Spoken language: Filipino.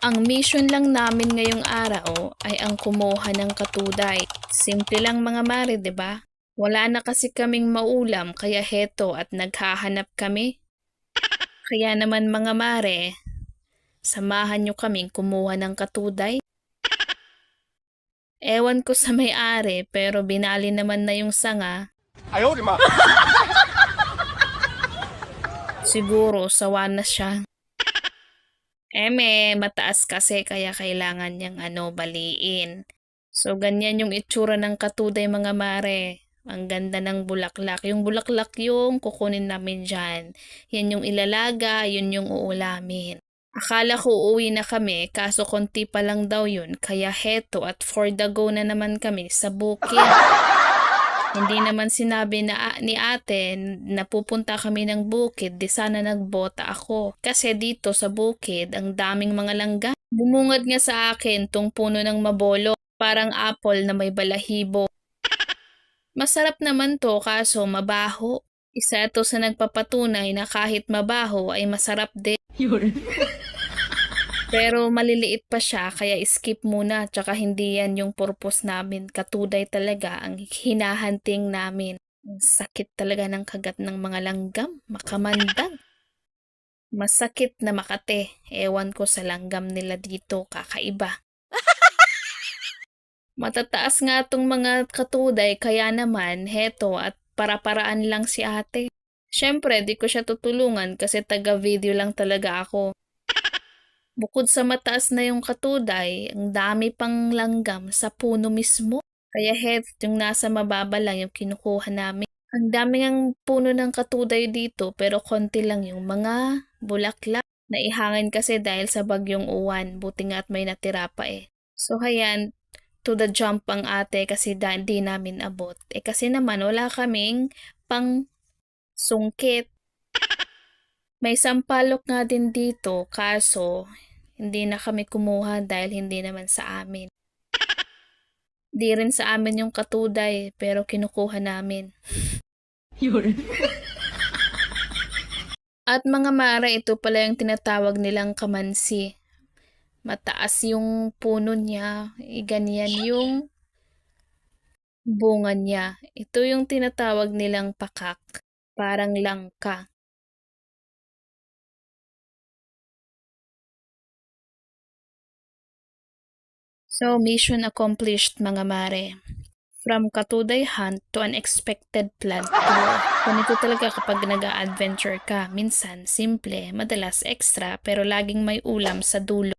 Ang mission lang namin ngayong araw ay ang kumuha ng katuday. Simple lang mga mare, 'di ba? Wala na kasi kaming maulam kaya heto at naghahanap kami. Kaya naman mga mare, samahan nyo kaming kumuha ng katuday. Ewan ko sa may-ari pero binali naman na yung sanga. Ayaw, di ma. Siguro sawa na siya. Mataas kasi kaya kailangan niyang baliin. So ganyan yung itsura ng katuday mga mare. Ang ganda ng bulaklak. Yung bulaklak yung kukunin namin dyan. Yan yung ilalaga, yun yung uulamin. Akala ko uuwi na kami kaso konti pa lang daw yun. Kaya heto at for the go na naman kami sa bukid. Hindi naman sinabi ni ate na pupunta kami ng bukid, di sana nagbota ako. Kasi dito sa bukid, ang daming mga langga. Bumungad nga sa akin tong puno ng mabolo, parang apple na may balahibo. Masarap naman to kaso mabaho. Isa to sa nagpapatunay na kahit mabaho ay masarap din. Pero maliliit pa siya kaya skip muna tsaka hindi yan yung purpose namin. Katuday talaga ang hinahanting namin. Ang sakit talaga ng kagat ng mga langgam, makamandag. Masakit na makate. Ewan ko sa langgam nila dito, kakaiba. Matataas nga tong mga katuday kaya naman heto at para-paraan lang si ate. Syempre di ko siya tutulungan kasi taga-video lang talaga ako. Bukod sa mataas na yung katuday, ang dami pang langgam sa puno mismo. Kaya yung nasa mababa lang yung kinukuha namin. Ang dami ng puno ng katuday dito pero konti lang yung mga bulaklak. Naihangin kasi dahil sa bagyong uwan, buti nga at may natira pa eh. So hayan, to the jump ang ate kasi di namin abot. Kasi naman wala kaming pang sungkit. May sampalok nga din dito kaso hindi na kami kumuha dahil hindi naman sa amin. Di rin sa amin yung katuday pero kinukuha namin. At mga mare, ito pala yung tinatawag nilang kamansi. Mataas yung puno niya, ganyan yung bunga niya. Ito yung tinatawag nilang pakak, parang langka. So, mission accomplished mga mare. From katuday hunt to unexpected plant tour. Ganito talaga kapag nag-a-adventure ka. Minsan, simple, madalas extra, pero laging may ulam sa dulo.